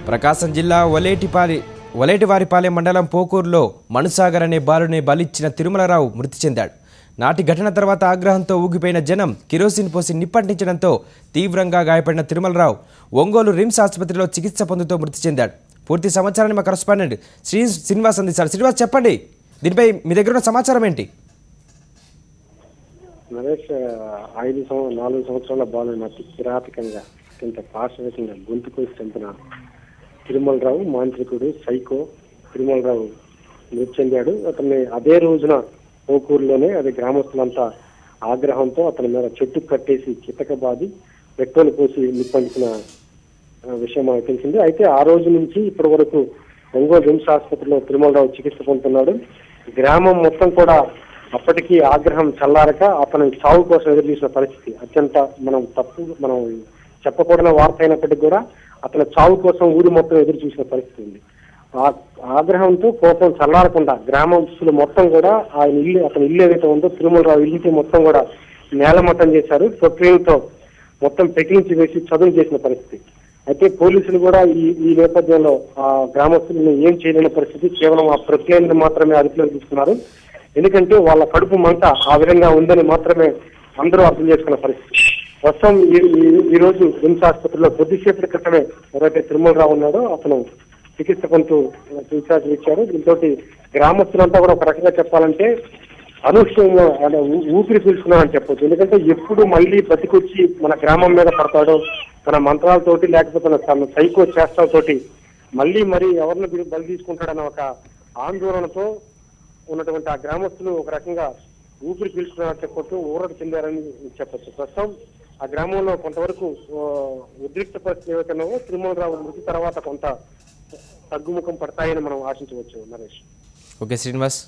ప్రకాశం జిల్లా ఒలేటివారిపాలెం మండలం పోకూరులో మనుసాగర్ అనే బాలుని బలిచ్చిన తిరుమలరావు మృతి చెందాడు. నాటి ఘటన తర్వాత ఆగ్రహంతో ఊగిపోయిన జనం కిరోసిన్ పోసి నిప్పంటించడంతో తీవ్రంగా గాయపడిన తిరుమలరావు ఒంగోలు రిమ్స్ ఆసుపత్రిలో చికిత్స పొందుతూ మృతి చెందాడు. పూర్తి సమాచారాన్ని మా కరెస్పాండెంట్ శ్రీనివాస్ అందిస్తారు. శ్రీనివాస్, చెప్పండి, దీనిపై మీ దగ్గర ఉన్న సమాచారం ఏంటి? నరేష్, 4 సంవత్సరాల బాలుని అతి కిరాతకంగా అత్యంత పాశవికంగా గొంతు కోసి చంపిన తిరుమలరావు మాంత్రికుడు సైకో తిరుమలరావు మృతి చెందాడు. అతన్ని అదే రోజున పోకూరులోనే గ్రామస్తులంతా ఆగ్రహంతో అతని మీద చెట్టు కట్టేసి చితకబాది పెట్రోల్ పోసి నిప్పంచిన విషయం మనకు తెలిసింది. అయితే ఆ రోజు నుంచి ఇప్పటి వరకు ఒంగోలు రిమ్స్ ఆసుపత్రిలో తిరుమలరావు చికిత్స పొందుతున్నాడు. గ్రామం మొత్తం కూడా అప్పటికీ ఆగ్రహం చల్లారక అతని చావు కోసం ఎదురు చూసిన పరిస్థితి. అత్యంత మనం చెప్పకూడని వార్త అయినప్పటికీ కూడా అతని చావు కోసం ఊరి మొత్తం ఎదురు చూసిన పరిస్థితి ఉంది. ఆ ఆగ్రహంతో కోపం చల్లారకుండా గ్రామస్తులు మొత్తం కూడా అతని ఇల్లు ఏదైతే ఉందో తిరుమలరావు ఇల్లుకి మొత్తం కూడా నేలమట్టం చేశారు. ప్రొక్లైన్తో మొత్తం పెకిలించి వేసి చదువు చేసిన పరిస్థితి. అయితే పోలీసులు కూడా ఈ నేపథ్యంలో ఆ గ్రామస్తులను ఏం చేయలేని పరిస్థితి, కేవలం ఆ ప్రొక్లైన్ మాత్రమే అదుపులోకి తీసుకున్నారు. ఎందుకంటే వాళ్ళ కడుపు మంట ఆ విధంగా ఉందని మాత్రమే అందరూ అర్థం చేసుకున్న పరిస్థితి. ప్రస్తుతం ఈ రోజు రిమ్స్ ఆసుపత్రిలో కొద్దిసేపటి క్రితమే ఎవరైతే తిరుమలరావు ఉన్నాడో అతను చికిత్స పొందుతూ డిశ్చార్జ్ ఇచ్చారు. దీంతో గ్రామస్తులంతా కూడా ఒక రకంగా చెప్పాలంటే అనూహ్యంగా ఊపిరి పీల్చుకున్నారని చెప్పొచ్చు. ఎందుకంటే ఎప్పుడు మళ్ళీ బతికొచ్చి మన గ్రామం మీద పడతాడో, తన మంత్రాలతోటి లేకపోతే తన సైకో చేష్టలతోటి మళ్ళీ ఎవరిని బలి తీసుకుంటాడన్న ఒక ఆందోళనతో ఉన్నటువంటి ఆ గ్రామస్తులు ఒక రకంగా ఊపిరి పీల్చుకున్నారని చెప్పొచ్చు, ఊరట చెందారని చెప్పొచ్చు. ప్రస్తుతం ఆ గ్రామంలో కొంతవరకు ఉద్రిక్త పరిస్థితి ఏవైతున్నావో తిరుమలరావు మృతి తర్వాత కొంత తగ్గుముఖం పడతాయని మనం ఆశించవచ్చు. నరేష్. ఓకే శ్రీనివాస్.